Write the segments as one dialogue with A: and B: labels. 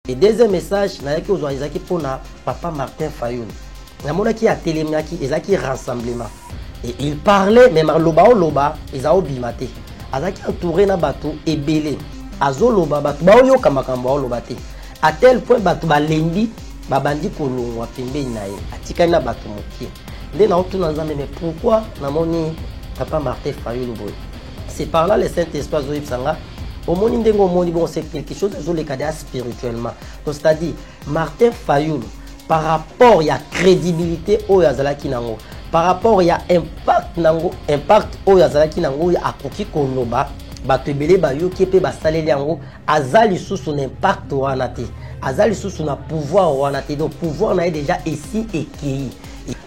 A: Et deuxième message, pour papa Martin Fayoul. Qui a télémiaki, ils qui rassemblement. Et il parlait, mais loba, ils ont bimate. Azaki entouré na bateau et belé. Azo loba bateau, baoyo kamakambo lobate. À tel point bateau balendi, babandi kolongwa pembe nae. Atika na bateau mokie. Dès na otu nanzambe, mais pourquoi namoni papa Martin Fayoul boy? C'est par là le Saint-Esprit Zoïb Sanga. Au monde bon, c'est quelque chose de les cadets spirituellement. Donc c'est-à-dire Martin Fayoul par rapport il y a crédibilité au Yazalaki nango. Par rapport il y a impact nango, impact au Yazalaki nango il y a akoki koloba batebele bayo qui peut basaleli yango azali sous son impact wanate. Azali sous son pouvoir wanate. Donc pouvoir na déjà ici et qui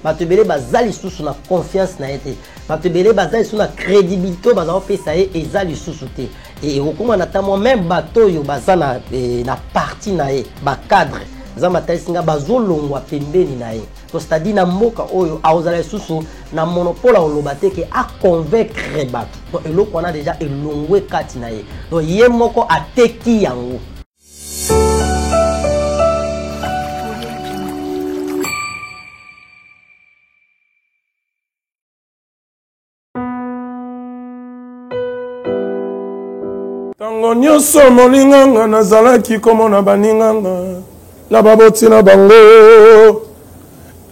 A: batebele bazali sous son confiance na été. Batebele bazali sous la crédibilité bazao pesa et ezali sous te. Et okuma natamo même bateau yo bazana na partie na e ba cadre zama taisinga bazolongwa pembeni na e. Donc c'est-à-dire na mboka oyo aozala susu na monopole olobate ke a convaincre bato. Donc eloko na déjà elongwe kati na e. Donc ye moko ateki yango.
B: Tango nyonso molinganga nazalaki komona baninganga na baboti na bango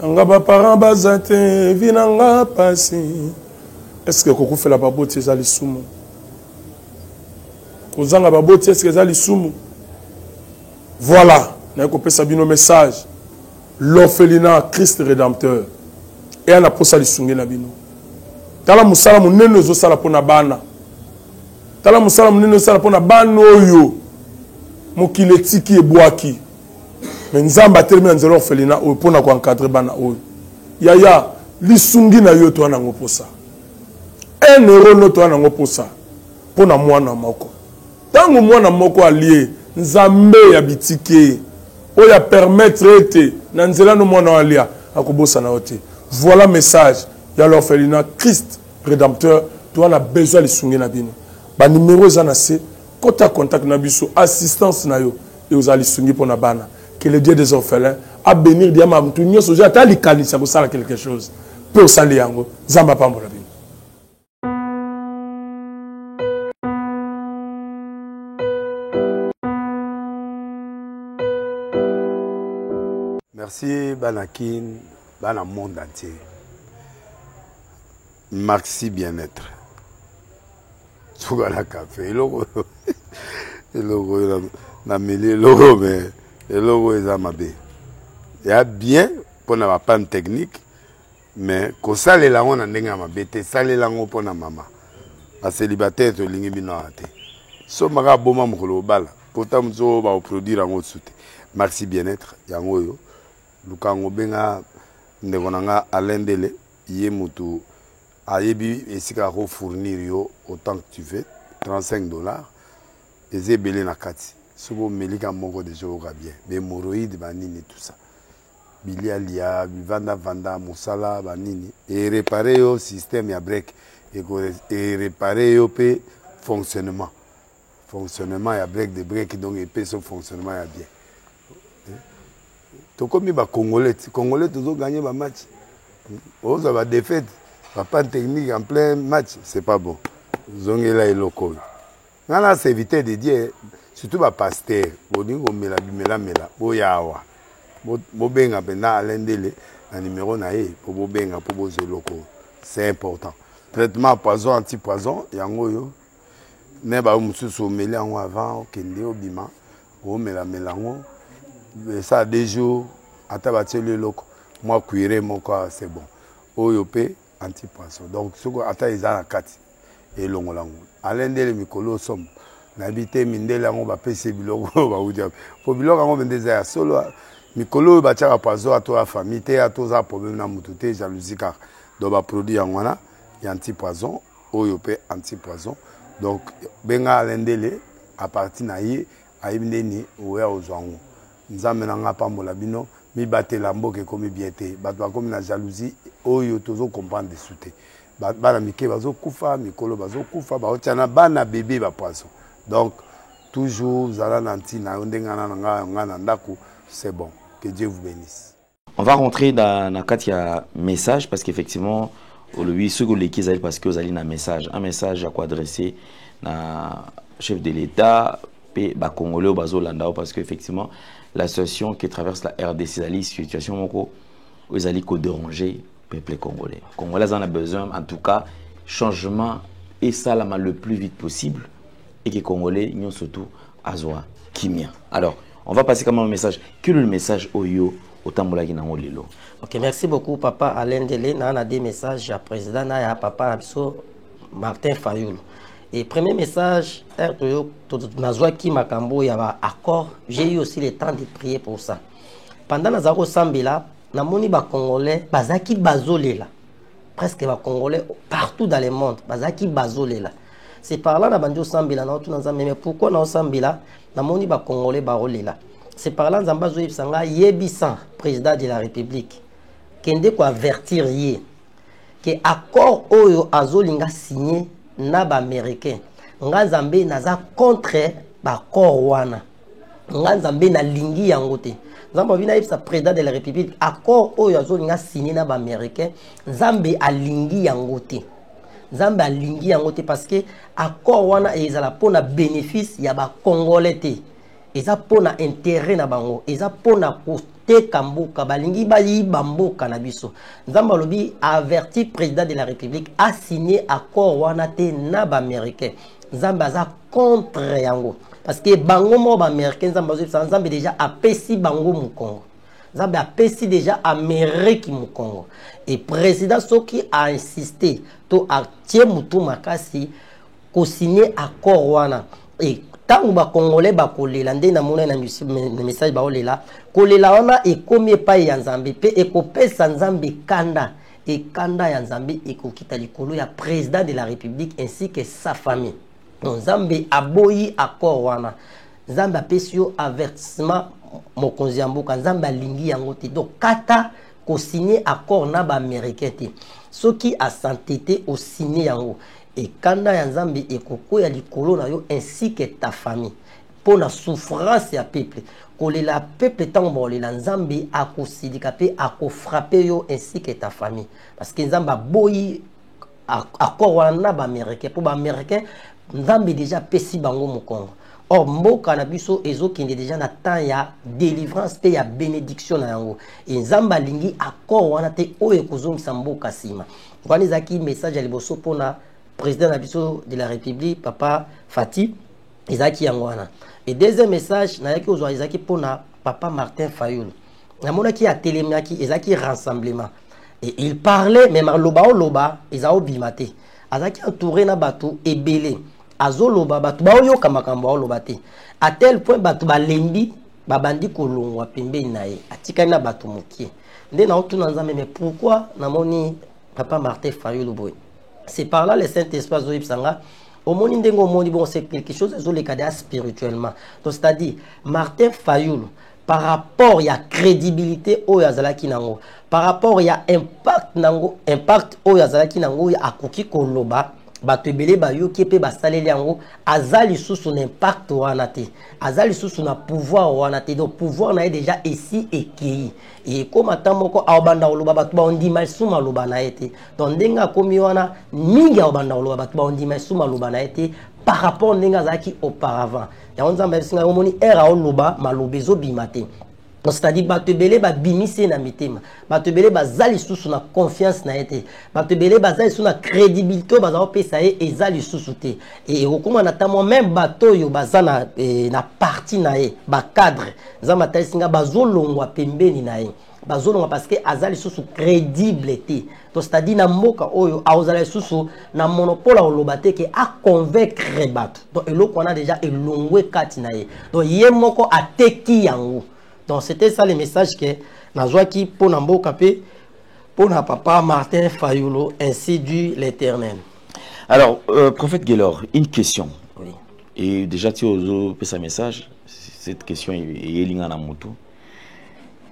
B: nanga baparent baza te vinanga pasi. Est-ce que kokufela baboti eza lisumu? Kozanga baboti est-ce que eza lisumu? Voilà, na kopesa bino message. L'orphelinat Christ rédempteur et ana posa lisunge na bino. Tala musala munene zo sala pona bana. Tala musala munene sala pona bana oyo mokile tiki ebwaki. Mais nzamba termine nzelo orphelinat oyo pona ko encadrer bana oyo. Yaya lisungi na yo to ana ngoposa. 1 euro no to ana ngoposa pona mwana moko. Tango mwana moko allié nzambe ya bitike oya permettre ete na nzela no mwana alia akobosa na ote. Voilà message ya l'orphelinat Christ rédempteur to ana besoin lisungi na bino. Ba numéro za na se kota contact na biso assistance na yo et aux alisungi pour na bana que le Dieu des orphelins a bénir diama mtu nyoso ja tali kanisa ko sala quelque chose pour sali yango zamba pambola bino.
C: Merci Banakin, Bana monde entier. Maxi bien-être. Sougala café, logo na mêlé logo mais le logo est à ma bé. Il y a bien pour na panne technique mais ko sale la on ndenga ma bé te sale la ngo pona mama. Ba célibataire to lingi bino ate. So maka boma mokolo bala. Pourtant mzo ba produire ngo soute. Maxi bien-être yango yo. Lukango benga ndekonanga alendele ye mutu ayebi esika ko fournir yo autant que tu veux $35 et belé na kati sobo melika moko de jour bien mais hémorroïdes banini tout ça bilia lia vanda musala banini et réparer yo système ya break et réparer yo pe fonctionnement ya break de break donc et pe son fonctionnement ya bien to comme ba congolais toujours gagner ba match on va défaite. Pas technique en plein match, c'est pas bon. Zongela et loco. Nana c'est éviter de dire surtout ba pasteur, boningo mela. Boyawa. Bobenga bena alendele un numéro naé pour bobenga pour bozo loco. C'est important. Traitement poison anti-poison yango yo. Ne ba mususu mela ngo avant kende obima. O mela ngo. Ça 2 jours atabati le loco. Moi cuire mon corps c'est bon. Oyope anti-poisson. Donc, ce qu'on attend, ils ont la carte. Et l'on l'a. Alain de Mikolo somme. N'habité Mindela, on va payer Biloko. Pour Biloko, on va dire solo. Mikolo, va tirer à poisson à toi, famille, à toi, problème à moutoute, jalousie, car. Donc, va produire en wana, il y a anti-poison, oyopé anti-poison. Donc, benga Alain Dele, à partir naïe, à Ibneni, ou à Ozango. Nous amenons à Pambolabino. Mi bate lambo ke komi biete batwa komi na jalousie oyo tozo comprendre de souté bana mike bazo kufa mikolo bazo kufa ba otiana bana bébé ba poisson donc toujours zala nanti na ndengana ngana ndako, c'est bon. Que Dieu vous bénisse.
D: On va rentrer dans Katia message parce qu'effectivement lui ce que les parce que vous allez un message à quoi adresser na chef de l'État et ba congolais au bazolanda parce qu'effectivement la situation qui traverse la RDC est une situation où ils allaient déranger le peuple congolais. Les Congolais en a besoin en tout cas changement et ça le plus vite possible et que les Congolais n'y ont surtout azwa kimia. Alors on va passer quand même un message. Quel est le message Oyo
A: Ok, merci beaucoup papa Alain Dele. On a des messages à président et papa Abisso Martin Fayoulou. Et premier message, accord. J'ai eu aussi le temps de prier pour ça. Pendant Nazaro Sambila, namoni ba Congolais, bazaki bazolela. Presque ba Congolais partout dans le monde, bazaki bazolela. C'est par là na banjo Sambila na tout mais pourquoi na Sambila, namoni ba Congolais barolela. C'est par là Nzamba Zoïb Sanga Yebisan, président de la République, qui a avertir que accord Oyo Azolinga signé na ba américain. Nzambe naza contre l'accord wana. Nzambe na lingi yangote. Nzamba vina yebisa président de la République accord Oyo Azolinga signé na ba américain. Nzambe a lingi yangote. Nzambe a lingi yangote parce que accord wana ezala pona bénéfice ya ba Congolais te. Eza pona intérêt na bango, eza pona kote kamboka balingi bayi bamboka na biso. Nzamba lobi a averti président de la République a signé accord wana te na ba américain. Nzamba za contre yango parce que bango mo ba américain nzamba zo nzamba déjà a pesi bango mu Congo. Nzamba a pesi déjà Amérique mu Congo. Et président Soki a insisté to a tie mutu makasi ko signer accord wana et tant que Congolais bakolela nde na mona na message baolela kolela wana ekomi pa ya Nzambe pe ekopesa Nzambe kanda et kanda ya Nzambe ekokita likolo ya président de la République ainsi que sa famille. Nzambe aboyi accord wana. Nzambe apesi yo avertissement mokonzi ya mboka Nzambe alingi yango te donc kata ko signer accord na ba américain te soki a s'entêter au signer yango. Et kanda ya Nzambe ekoko ya likolo na yo ainsi que ta famille pour la souffrance ya peuple kolela peuple tambo lela Nzambe akosidika pe akofrapper yo ainsi que ta famille parce que Nzambe boyi accord wana ba américain pour ba américain Nzambe déjà pesi bango mu Congo. Or mboka na biso ezokende déjà na temps ya délivrance pe ya bénédiction na yango et Nzambe lingi accord wana te oyo kozongisa mboka sima kwani zaki message ya liboso pona président de la République, Papa Fati, Isaki Yangwana. Et deuxième message, Nayaki Ozo Isaki Pona, Papa Martin Fayoulou. Namona qui a télémiaki, Isaki rassemblement. Et il parlait, mais Loba Loba, Isao Bimate. Azaki entouré na bateau et belé. Azo Loba, bateau, Baoyo Kamakambo Lobate. À tel point, bateau Balembi, Babandi Kolongwa, Pembe Nae, Atika na bateau Mokie. Nde na otu nanzame, mais pourquoi Namoni Papa Martin Fayoulou boy? C'est par là le Saint-Esprit Zoïb Sanga. Au monde bon, c'est quelque chose de spirituellement. Donc c'est-à-dire Martin Fayoulou par rapport il y a crédibilité au Yazalaki Nango, par rapport il y a impact au Yazalaki Nango ya akoki koloba batebele bayo kepe basaleli yango azali sous son impact wanate azali sous son pouvoir wanate donc pouvoir na déjà ici et qui et comme atamoko abanda oloba batu ba ondima suma loba na ete donc ndenga komi wana mingi abanda oloba batu ba ondima suma loba na ete par rapport ndenga zaki auparavant ya onzamba singa omoni era oloba malobezo bimate. C'est-à-dire batebele ba bimise na mitema batebele bazali susu na confiance na été batebele bazali susu na crédibilité bazao pesa e ezali susu te et okuma na tamo même bato yo bazana na partie na e ba cadre zama talisinga bazolongwa pembeni na e bazolongwa parce que azali susu crédible te donc c'est-à-dire na mboka oyo aozala susu na monopole olobate ke a convaincre bato donc eloko on a déjà elongwe kati na e donc yemoko ateki yango. Donc c'était ça le message que Nazwaki pour Nambo Kapé, pour na papa Martin Fayoulou, ainsi dit l'Éternel.
D: Alors, prophète Guélor, une question.
A: Oui.
D: Et déjà, tu as ce message, cette question est liée à Moto.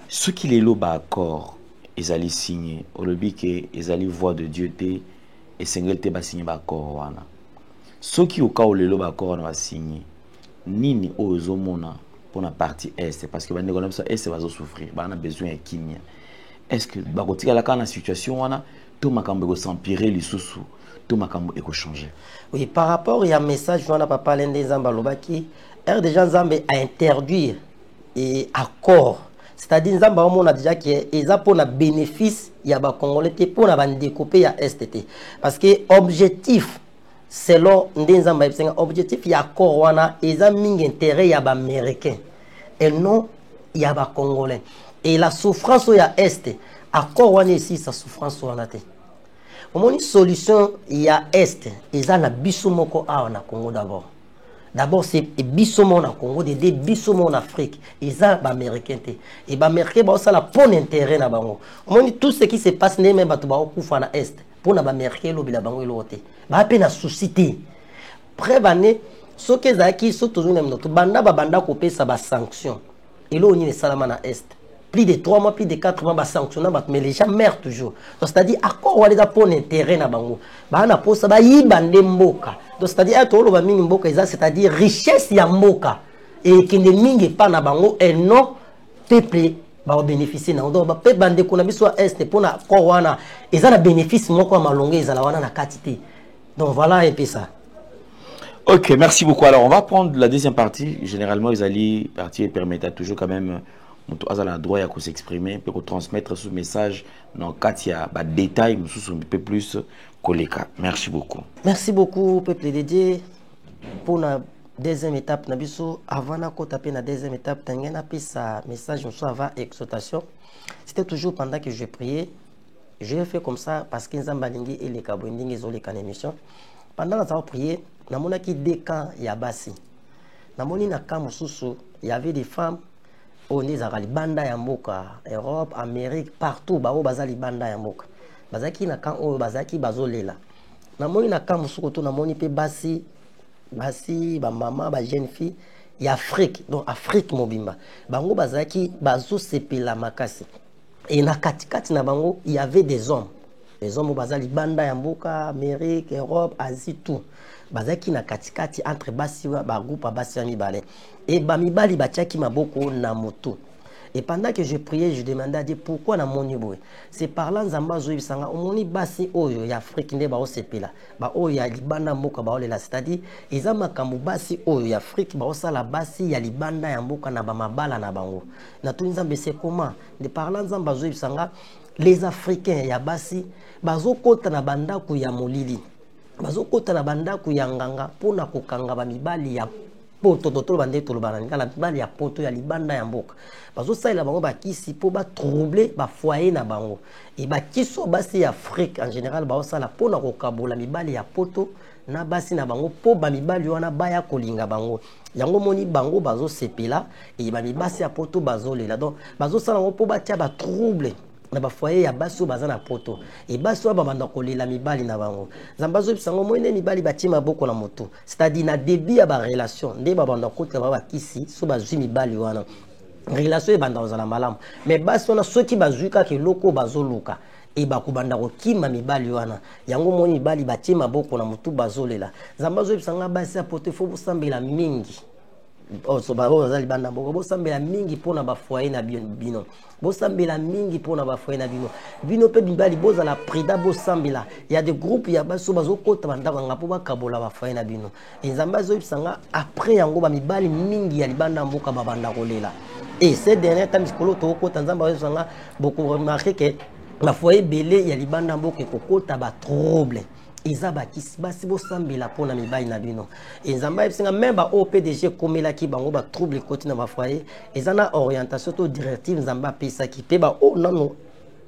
D: Ce qui est là, accord, ils allaient signer, au lobby que ils allaient voir de Dieu et Seigneur te va signer accord. Ce qui au cas où les loba accord on va signer. nini ozomona pour la partie est parce que bande comme ça est va souffrir on a besoin de kimia est-ce que bakotika la kana situation wana tout makambo ko s'empirer lisusu tout makambo eko changer.
A: Oui, par rapport à message on a pas parlé des zambalobaki déjà Nzambe a interdire et accord. C'est-à-dire Nzambe on a déjà qui est pour le bénéfice il y a ba congolais pour la bande découper ya STT parce que objectif selon Nzambe objectif il y a accord wana ils ont mis intérêt il y a ba américain et non il y a ba congolais et la souffrance il y a est accord wana ici sa souffrance wana te une solution il y a est ils ont la bisumoko a na Congo d'abord c'est bisomo na Congo de bisomo en Afrique ils ont ba américain te et ba américain ba ça la bon intérêt na bango tout ce qui se passe ne même ba to ba okufa na est pour na ba américain lo bila bango elote ba pe na société prévané ce que zaki so toujours na mnoto banda ko pesa ba sanction et lo ni salama na est plus de 3 mois plus de 4 mois ba sanction mais les gens meurent toujours donc c'est-à-dire accord wale da pour intérêt na bango ba na posa ba yibande mboka donc c'est-à-dire to lo ba mingi mboka c'est-à-dire richesse ya mboka et qui ne mingi pas na bango et non peuple ba bénéficier na donc ba pe bande ko na biso est pour na ko wana ils ont bénéfice moko malonga ils ala wana na quantité donc voilà un peu ça.
D: Ok, merci beaucoup. Alors on va prendre la deuxième partie. Généralement les alliés partie permettent toujours quand même à la droit à s'exprimer pour transmettre ce message dans quatre il y a des détails un peu plus colléca. Merci beaucoup.
A: Merci beaucoup peuple dédié pour la deuxième étape nabiso avant na ko taper la deuxième étape tangena pisa message nous avant exhortation. C'était toujours pendant que je priais. Je fait comme ça parce que Nzamba lingi et les kabondingi zo les kan émission. Pendant que ça prier, namona ki deux camps ya basi. Namoni na camp mususu, il y avait des femmes on est à Libanda ya mboka, Europe, Amérique, partout, bao bazali banda ya mboka. Bazaki na kan o bazaki bazolela. Namoni na kan musuko to namoni pe basi ba maman ba jeune fille ya Afrique, donc Afrique mobimba. Bango bazaki bazo sepela makasi. Et na katikati na bango, il y avait des hommes. Les hommes bazali banda ya mboka, Amérique, Europe, Asie tout. Bazaki na katikati entre basi ba groupe basi ya mibale. Et ba mibali batiaki maboko na moto. Et pendant que je priais, je demandais à Dieu pourquoi na moni boy. C'est parlant Nzamba zo bisanga omoni basi oyo ya Afrique nde ba osepela. Ba oyo ya libanda mboka ba olela, c'est-à-dire eza makambo basi oyo ya Afrique ba osala basi ya libanda ya mboka na ba mabala na bango. Na tout Nzambe c'est comment? De parlant Nzamba zo bisanga les Africains ya basi bazo kota na bandako ya molili. Bazo kota na bandako ya nganga pona kokanga ba mibali ya poto toto bande to bananga la mibali ya poto ya libanda ya mboka. Bazo saila bango ba kisi po ba troubler ba foyer na bango. Et ba kiso basi ya Afrique en général ba osala pona kokabola mibali ya poto na basi na bango po ba mibali wana baya kolinga bango. Yango moni bango bazo sepela et ba mibasi ya poto bazo lela. Donc bazo sala ngo po ba tia ba troubler na ba foyer ya baso bazana poto et baso ba banda kolela mibali na bango zambazo bisango moine mibali batima boko na moto c'est-à-dire na début ya ba relation nde ba banda kota ba kisi so bazwi mibali wana relation e banda ozala malamu mais baso na soki bazuka ke loko bazoluka et bakubanda ko kima mibali wana yango moni mibali batima boko na moto bazolela zambazo bisanga basi ya poto fo busambela mingi so ba ozali banda boko bosambela mingi pona ba foyer na bino bosambela mingi pona ba foyer na bino pe bibali bozala prida bosambela il y a des groupes ya baso bazokota bandaka ngapo bakabola ba foyer na bino nzamba zo bisanga après yango ba mibali mingi ya libanda mboka ba banda kolela et ces derniers temps mikolo to kota nzamba zo bisanga beaucoup remarqué que ba foyer belé ya libanda mboka kokota ba trouble Izaba kisi basi bosambela pona mibali na bino ezamba esinga même ba OPDG komela ki bango ba trouble côté na ba foyer ezana orientation to directive nzamba pesa ki pe ba o non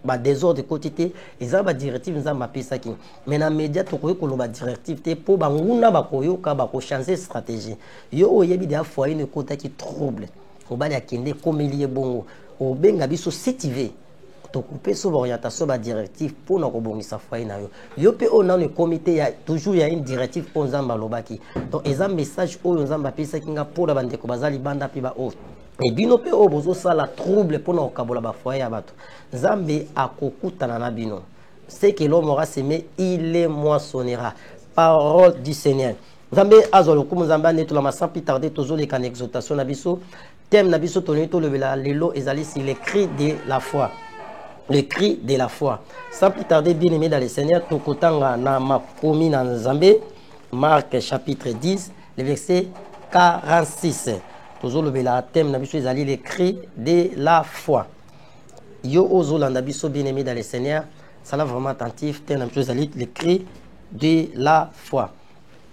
A: ba désordre côté te ezaba directive nzamba pesa ki mais na média to ko ba directive te po ba nguna ba koyoka ba ko changer stratégie yo oyebi de foyer ne kota ki trouble obali akende komelie bongo obenga biso CTV couper sur l'orientation de directive pour nous rebondir foyer na yo. Yo pe on a le comité ya toujours il y a une directive pour Nzamba lobaki. Donc ils ont message au Nzamba pesa kinga pour la bande ko bazali banda pi ba o. Et bino pe o bozo sala trouble pour nous kabola ba foyer ya bato. Nzambe akokutana na bino. C'est que l'homme aura semé, il les moissonnera. Parole du Seigneur. Nzambe azolo kumu nzambe neto la sans plus tarder tozo les kan exhortation na biso thème na biso toni to levela lelo ezali si les cris de la foi. Le cri de la foi. Sans plus tarder, bien aimé dans le Seigneur, nous comptons na makomi na Nzambe, Marc chapitre 10, le verset 46. Toujours le thème na biso ezali les cris de la foi. Yo ozo landa biso bien aimé dans le Seigneur, ça là vraiment attentif, thème na biso ezali les cris de la foi.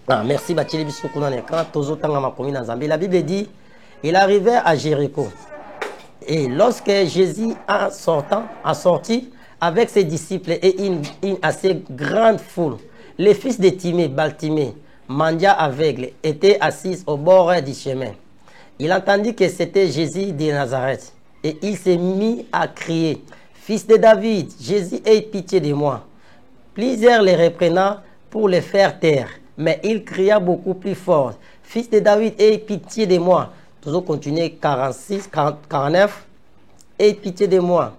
A: Ah, merci Bacheli biso kuna na écran, tozo tanga makomi na Nzambe. La Bible dit, il arrivait à Jéricho. Et lorsque Jésus a sorti avec ses disciples et une assez grande foule, les fils de Timée, Baltimée, mendiant aveugle, étaient assis au bord du chemin. Il entendit que c'était Jésus de Nazareth et il s'est mis à crier, « Fils de David, Jésus, aie pitié de moi. » Plusieurs les reprenant pour les faire taire, mais il cria beaucoup plus fort, « Fils de David, aie pitié de moi. » Toujours continuer 49. Aie pitié de moi.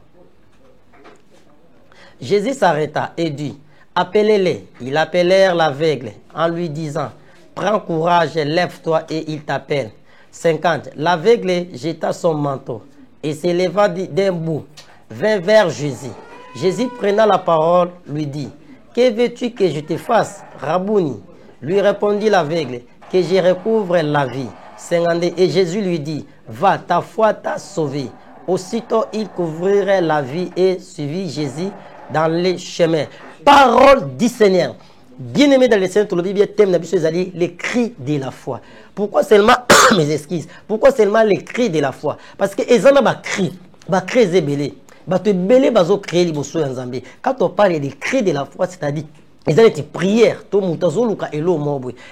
A: Jésus s'arrêta et dit, appelez-les. Ils appelèrent l'aveugle en lui disant, prends courage, lève-toi et il t'appelle. 50. L'aveugle jeta son manteau et s'éleva d'un bout, vint vers Jésus. Jésus prenant la parole lui dit, que veux-tu que je te fasse, Rabouni? Lui répondit l'aveugle, que je recouvre la vie. 52. Et Jésus lui dit, va, ta foi t'a sauvé. Aussitôt, il couvrirait la vie et suivit Jésus dans les chemins. Parole du Seigneur. Bien-aimé dans le Seigneur, tout le Bible thème les cris de la foi. Pourquoi seulement, mes excuses, pourquoi seulement les cris de la foi? Parce que les gens ont cri, zébélé, créer quand on parle des cris de la foi, c'est-à-dire les gens étaient prières,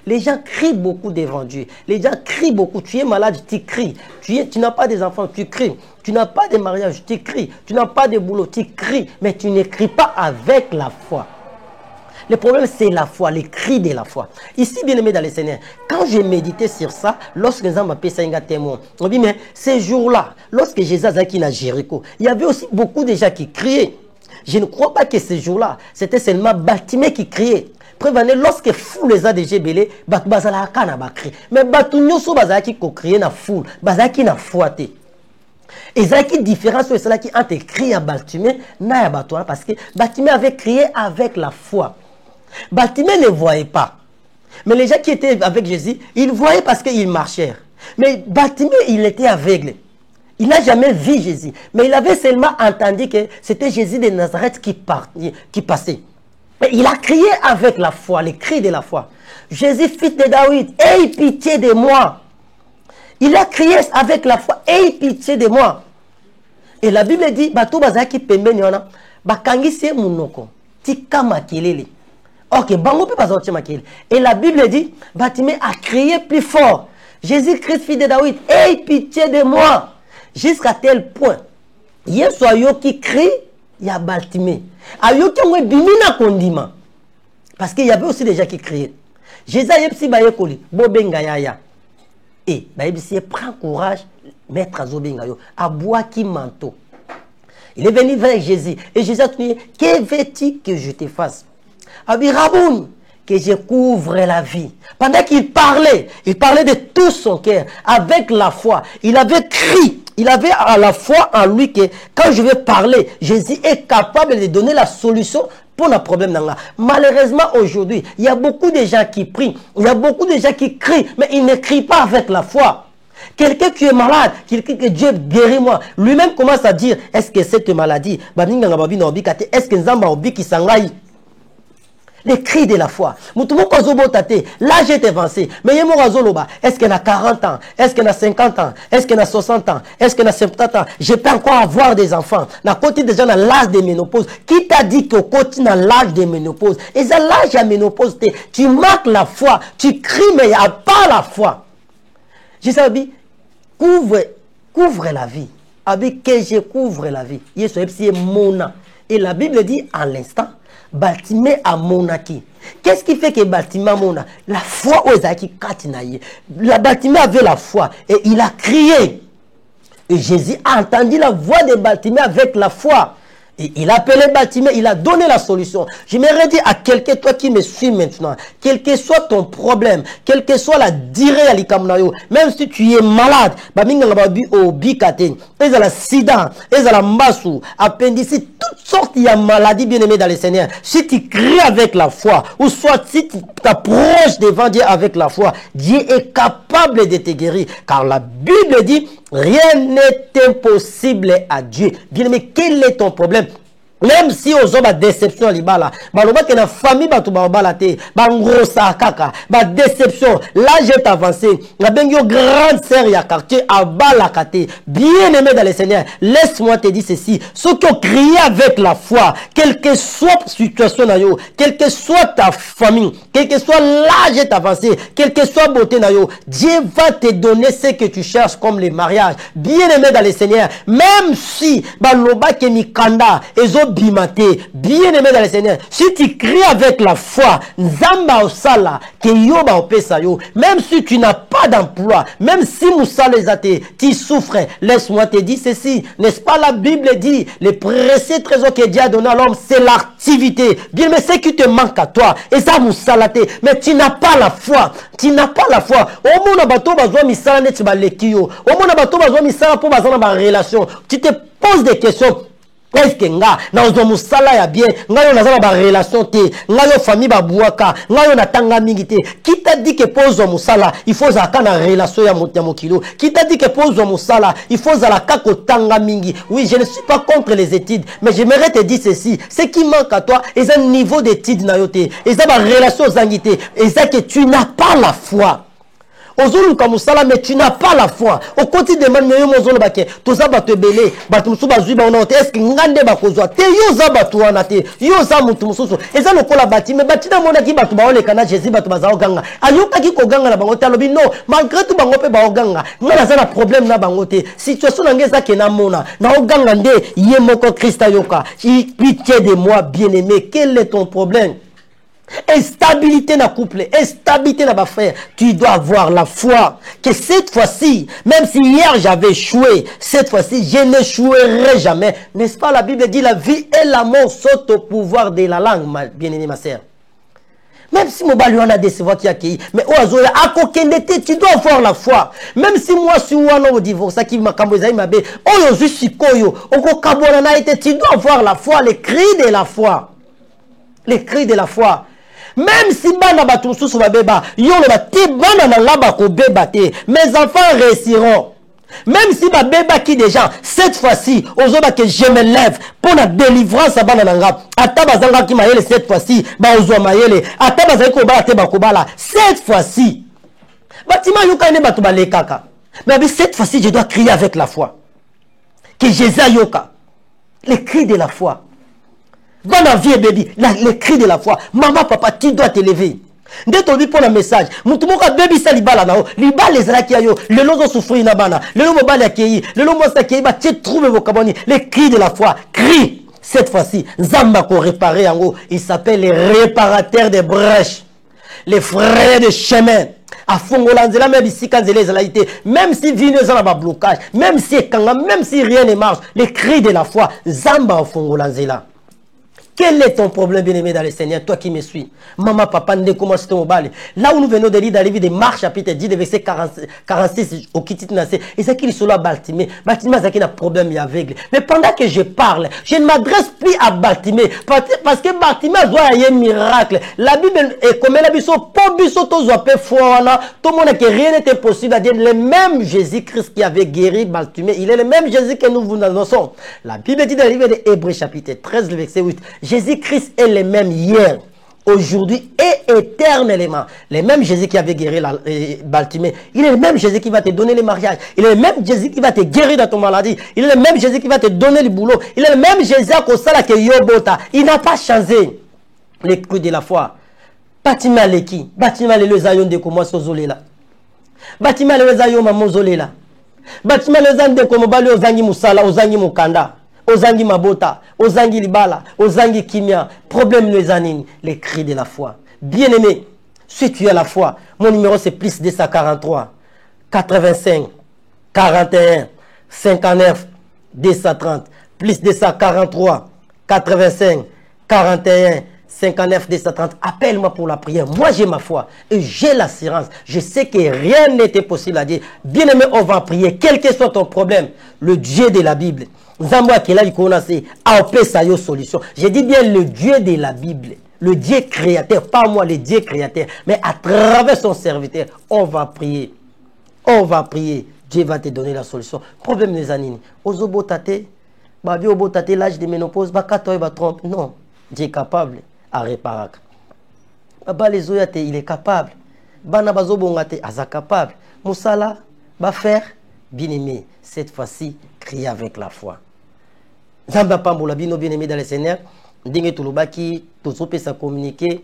A: les gens crient beaucoup devant Dieu. Les gens crient beaucoup. Tu es malade, tu cries. Tu n'as pas des enfants, tu cries. Tu n'as pas de mariage, tu cries. Tu n'as pas de boulot, tu cries. Mais tu ne cries pas avec la foi. Le problème, c'est la foi, les cris de la foi. Ici, bien aimé dans le Seigneur, quand j'ai médité sur ça, lorsque nous avons appelé ça un témoin, on dit, mais ces jours-là, lorsque Jésus a quitté Jéricho, il y avait aussi beaucoup de gens qui criaient. Je ne crois pas que ces jours-là, c'était seulement Baltimée qui criait. Prévenez, lorsque foule les a déjà belé, bazala kana bakri. Mais batunyoso bazala qui criait na foule, bazala qui na fouaté. Et ça qui différence c'est cela qui entre crié à Baltimée na ya batouana parce que Baltimée avait crié avec la foi. Baltimée ne voyait pas. Mais les gens qui étaient avec Jésus, ils voyaient parce qu'ils marchèrent. Mais Baltimée, il était aveugle. Il n'a jamais vu Jésus, mais il avait seulement entendu que c'était Jésus de Nazareth qui passait. Et il a crié avec la foi, les cris de la foi. Jésus, fils de David, aie pitié de moi. Il a crié avec la foi, aie pitié de moi. Et la Bible dit, bato bazaki pembeni wana, bakangisi munoko, tika makelele. Ok, bango pe bazoti makelele. Et la Bible dit, Baltimée a crié plus fort. Jésus-Christ, fils de David, aie pitié de moi. Jusqu'à tel point, il y a soyo qui crie, il y a Baltimée. Ayo qui ont bimina condiment. Parce qu'il y avait aussi des gens qui criaient. Jésus a dit, bayekoli, bobenga yaya. Et, bayebisi, prends courage, maître azobengayo, aboua qui manteau. Il est venu vers Jésus. Et Jésus a dit, que veux-tu que je te fasse? Abi Raboun, que je couvre la vie. Pendant qu'il parlait de tout son cœur, avec la foi. Il avait crié. Il avait à la foi en lui que quand je vais parler, Jésus est capable de donner la solution pour le problème. Malheureusement, aujourd'hui, il y a beaucoup de gens qui prient, il y a beaucoup de gens qui crient, mais ils ne crient pas avec la foi. Quelqu'un qui est malade, qui crie que Dieu guérit-moi, lui-même commence à dire, est-ce que cette maladie, est-ce que Nzamba obi qui s'engaille? Les cris de la foi. L'âge est avancé. Mais est-ce qu'il a 40 ans? Est-ce qu'il a 50 ans? Est-ce qu'il a 60 ans? Est-ce qu'il a 70 ans? Je peux encore avoir des enfants. Na côté déjà dans l'âge de ménopause. Qui t'a dit qu'au côté dans l'âge de ménopause? Et ça, l'âge de ménopause, tu marques la foi. Tu cries, mais il n'y a pas la foi. Je sais, couvre la vie. Avec que je couvre la vie. Et la Bible dit en l'instant, Baltimée a monaki. Qu'est-ce qui fait que Baltimée a monaki? La foi aux Zaki Katinaye. La Baltimée avait la foi et il a crié. Et Jésus a entendu la voix de Baltimée avec la foi. Il a appelé Bartimée, il a donné la solution. J'aimerais dire à quelqu'un, toi qui me suis maintenant, quel que soit ton problème, quelle que soit la durée à l'ikamnayo, même si tu es malade, ils ont la sida, ils ont la mbassou, appendicite, toutes sortes de maladies bien aimées dans le Seigneur. Si tu cries avec la foi, ou soit si tu t'approches devant Dieu avec la foi, Dieu est capable de te guérir. Car la Bible dit, rien n'est impossible à Dieu. Bien aimé, quel est ton problème? Même si aux hommes déception à l'ibala, baloba que la famille batu babala te, bangrosa kaka, ba déception, l'âge est avancé, la bengyo grande sœur ya quartier à balakate, bien aimé dans le Seigneur, laisse-moi te dire ceci, ceux qui ont crié avec la foi, quelle que soit la situation nayo, quelle que soit ta famille, quel que soit l'âge est avancé, quelle que soit beauté nayo, Dieu va te donner ce que tu cherches comme les mariages, bien aimé dans le Seigneur, même si baloba que mikanda, ezo bimate, bien aimé dans le Seigneur, si tu cries avec la foi, Nzamba osala, que yoba opesa yo, même si tu n'as pas d'emploi, même si moussala ezate, tu souffres, laisse-moi te dire ceci, n'est-ce pas la Bible dit, les précieux trésors que Dieu a donné à l'homme, c'est l'activité, bien mais ce qui te manque à toi, et ça moussalate, mais tu n'as pas la foi, tu n'as pas la foi, au monde bato bazwa misala net balekio, au monde bato bazwa misala pour bazana ba relation, tu te poses des questions. Est-ce que nga na ozo musala ya bien nga yo nazana ba relation te nga yo famille ba buaka nga yo natanga mingi te qui t'a dit que pose musala il faut zaka na relation ya mokilo qui t'a dit que pose musala il faut zala kako tanga mingi. Oui, je ne suis pas contre les études, mais j'aimerais te dire ceci, ce qui manque à toi est un niveau d'études na yo te et ça ba relation zangité et ça que tu n'as pas la foi. Mais tu n'as pas la foi. Au quotidien, tu as battu belé, battu souba zuba on a est-ce que ngande bakozwa te yoza batu wana te yoza mutu mususu eza lokola bati mais bati na mona ki batu ba ole kana Jésus batu bazao ganga ayoka ki ko ganga na bango talobi non malgré tout bango pe ba oganga ngana za na problème na bango te situation na ngeza ke na mona na oganga nde ye moko Christ ayoka pitié de moi bien-aimé, quel est ton problème? Instabilité dans le couple, instabilité dans ma frère. Tu dois avoir la foi que cette fois-ci, même si hier j'avais échoué, cette fois-ci je n'échouerai jamais. N'est-ce pas, la Bible dit la vie et la mort sont au pouvoir de la langue, ma bien-aimée, ma sœur. Même si mon bali a des voix qui accueillent, mais tu dois avoir la foi. Même si moi je suis au divorce, qui m'a camboisé ma bé, tu dois avoir la foi, les cris de la foi. Les cris de la foi. Même si bana batou sous ma béba, yo le bati bana na laba ko béba te, mes enfants réussiront. Même si ma béba qui déjà, cette fois-ci, ozoba que je me lève pour la délivrance à bana nanga. Ataba zanga ki maele cette fois-ci, ba ozo maele. Ataba zanga ko ba te ba ko bala. Cette fois-ci, batima yo kane batu ba le kaka. Mais cette fois-ci, je dois crier avec la foi. Que Jésus yoka. Les cris de la foi. Va dans la vie, baby, les cris de la foi. Maman, papa, tu dois te lever. Dès ton pour le message, Moutumoka baby ça libala nao, libala les alakiayo, le lozo souffrir na bana, le lomo bala kei, le lomo sa kei ba tu trouves vos kaboni, les cris de la foi, crie. Cette fois-ci, Zamba ko réparer en haut, il s'appelle les réparateurs des brèches, les frères de chemin. À Fongolanzela, même ici, quand même si Vineux a un blocage, même si rien ne marche, les cris de la foi, Zamba à Fongolanzela. Quel est ton problème, bien-aimé dans le Seigneur, toi qui me suis? Maman, papa, ne commence ton bal. Là où nous venons de lire dans le livre de Marc, chapitre 10, verset 46, au Kititnacé, et c'est qu'il est sur la Baltimée. Baltimée, c'est qu'il a un problème aveugle. Mais pendant que je parle, je ne m'adresse plus à Baltimée. Parce que Baltimée doit y avoir un miracle. La Bible est comme la Bible, pour Bisso, tout le monde que rien n'était possible à dire. Le même Jésus-Christ qui avait guéri Baltimée, il est le même Jésus que nous vous annonçons. La Bible dit dans le livre de Hébreux, chapitre 13, verset 8. Jésus-Christ est le même hier, aujourd'hui et éternellement. Le même Jésus qui avait guéri Baltimée. Il est le même Jésus qui va te donner le mariage. Il est le même Jésus qui va te guérir dans ton maladie. Il est le même Jésus qui va te donner le boulot. Il est le même Jésus qui Yobota. Il n'a pas changé. Les coups de la foi. Batima leki. Batima le zayon de comment sozolela. Batima le zayon mamozolela. Batima le zayon de comment bali ozangi musala, ozangi mukanda. Ozangi mabota, ozangi libala, ozangi kimia, problème les anines, les cris de la foi. Bien-aimé, si tu as la foi, mon numéro c'est plus 243, 85, 41, 59, 230, plus 243, 85 41 59 230. Appelle-moi pour la prière. Moi, j'ai ma foi et j'ai l'assurance. Je sais que rien n'était possible à dire. Bien-aimé, on va prier. Quel que soit ton problème, le Dieu de la Bible. Solution. Je dis bien le Dieu de la Bible. Le Dieu créateur, pas moi, le Dieu créateur. Mais à travers son serviteur, on va prier. On va prier. Dieu va te donner la solution. Problème des anines. Ozobo tate, babi obo tate, l'âge de ménopause, bakatoy ba trompe. Non. Dieu est capable à réparer. Baba les oyate, il est capable. Bana bazobongate, aza capable. Moussala, ba faire, bien aimé. Cette fois-ci, crier avec la foi. Zamba pambola bino bien aimé dans les Seigneur. Ndenge tulubaki, tozo pesa communiquer,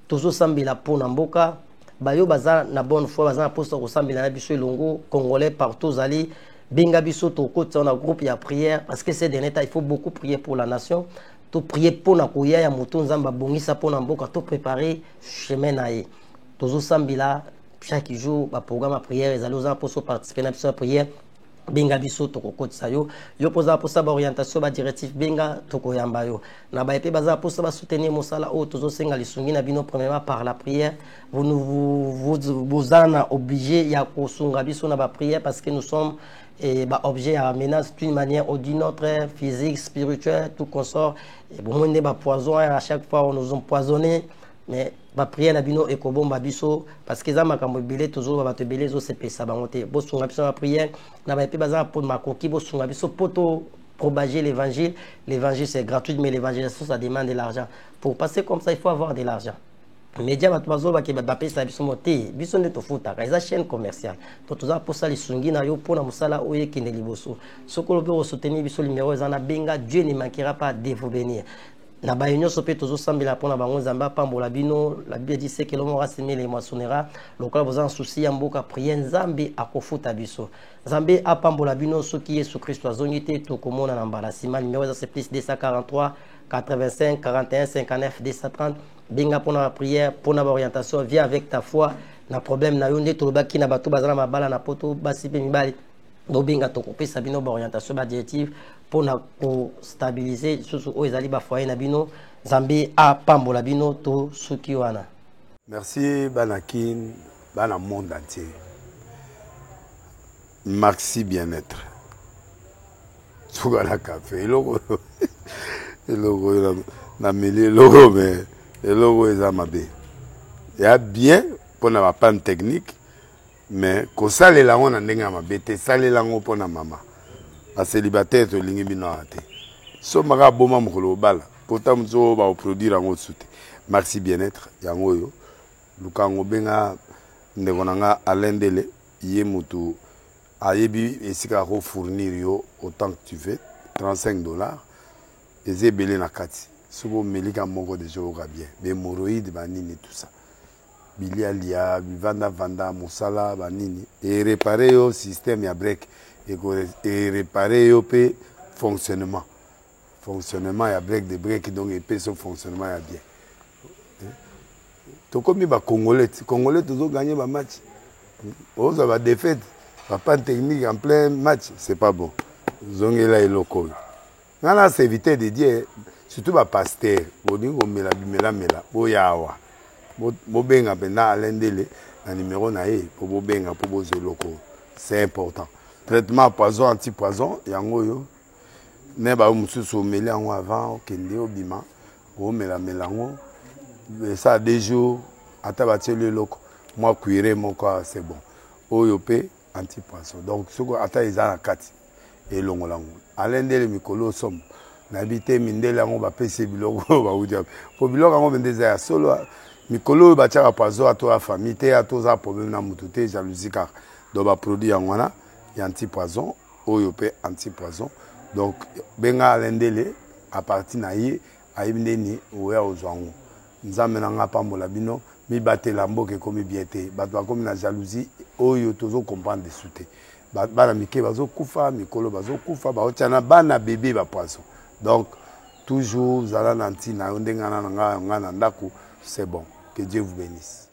A: tozo sambila po na mboka. Bayo baza na bonne foi, baza na poste ko sambila na biso longo congolais partout ali. Benga biso to côté on a groupe ya prière parce que c'est dernier temps il faut beaucoup prier pour la nation. To prier pour na koya ya mutu nzamba bongisa po na mboka to préparer chemin na ye. Tozo sambila chaque jour ba programme prière les allons pour participer na biso prière. Benga biso toko kotisa yo yo poza posa ba orientation ba directif benga toko yamba yo na ba epe baza posa ba soutenir mosala o tozo senga lisungi na bino premièrement par la prière vous en obligé ya kosunga biso na ba prière parce que nous sommes bah, objet à menace d'une manière ou d'une autre, physique, spirituelle, tout consort. Et bon, on est bah, poison à chaque fois on nous empoisonné. Mais ba prière na bino ekobom babiso parce que za makambo belé toujours ba te belé zo se pesa bangote bo sunga biso na prière na ba pe baza pour makoki bo sunga biso poto propager l'évangile. L'évangile c'est gratuit mais l'évangélisation ça demande de l'argent. Pour passer comme ça il faut avoir de l'argent. Média bato bazo ba ke ba pesa biso moté biso ne to futa ka eza chaîne commerciale to toza posa li sungi na yo pona musala oye kinde liboso sokolo pe soutenir biso numéro za na benga Dieu ne manquera pas de vous bénir. Na ba union sope tozo sambela pona bango nzamba pambola bino la Bible dit c'est que l'homme aura semé les moissonnera lokola boza souci ya mboka prier nzambe akofuta biso nzambe apambola bino soki Yesu Christ azongite to komona na mbala sima numéro za c'est plus 243 85 41 59 230 benga pona la prière pona ba orientation viens avec ta foi na problème na yo nde tolobaki na bato bazala mabala na poto basipe mibali do benga to kopesa bino ba orientation ba directive pour stabiliser surtout aux ali ba foyer na bino Zambi a pambola bino to suki wana.
C: Merci Banakin, bana monde entier. Maxi bien-être. Sougala café, logo na mêlé logo mais logo ezamabe. Il y a bien pour na panne technique mais ko sale la on ndenge mabe te sale la ngo pour na mama. A célibataire to lingi bino ate so maka boma mokolo bala pourtant mzo ba produire ngo soute Maxi bien-être yango yo lukango benga ndeko nanga alendele ye mutu ayebi esika ko fournir yo autant que tu veux $35 ezebele na kati sobo melika moko de jour bien be moroïde banini tout ça bilia lia vanda musala banini et réparer yo système ya break et réparer yo pe fonctionnement ya break de break donc et pe son fonctionnement ya bien to comme ba congolais toujours gagner ba match on va défaite pas technique en plein match c'est pas bon zongela eloko ngana c'est éviter de dire surtout ba pasteur boningo mela boyawa bo benga pena alendele na numéro na ye pour bo benga pour bo zeloko c'est important. Traitement poison anti-poison yango yo ne ba mususu meli yango avant okende obima o melango ça 2 jours ata bateli loko moi cuire mon corps c'est bon oyo pe anti-poison donc soko ata ezala kati elongo lango alendele mikolo somme nabité mindele yango ba pese biloko ba udia po biloko yango bendeza ya solo mikolo ba tchaka poison ato la famille te ato za problème na mututé jalousie car do ba produit yango na anti-poison, oyope anti-poison. Donc, benga alendele, à partir na ye, aïbneni, oué ozwango. Nzamena nga pambola bino, mi bate lambo ke komi biete, batwa komi na jalousie, oyo tozo comprendre de soute. Bana mike bazo kufa, mikolo bazo kufa, ba otiana bana bébé ba poisson. Donc, toujours, zala nanti na yondenga na nga ndako, c'est bon. Que Dieu vous bénisse.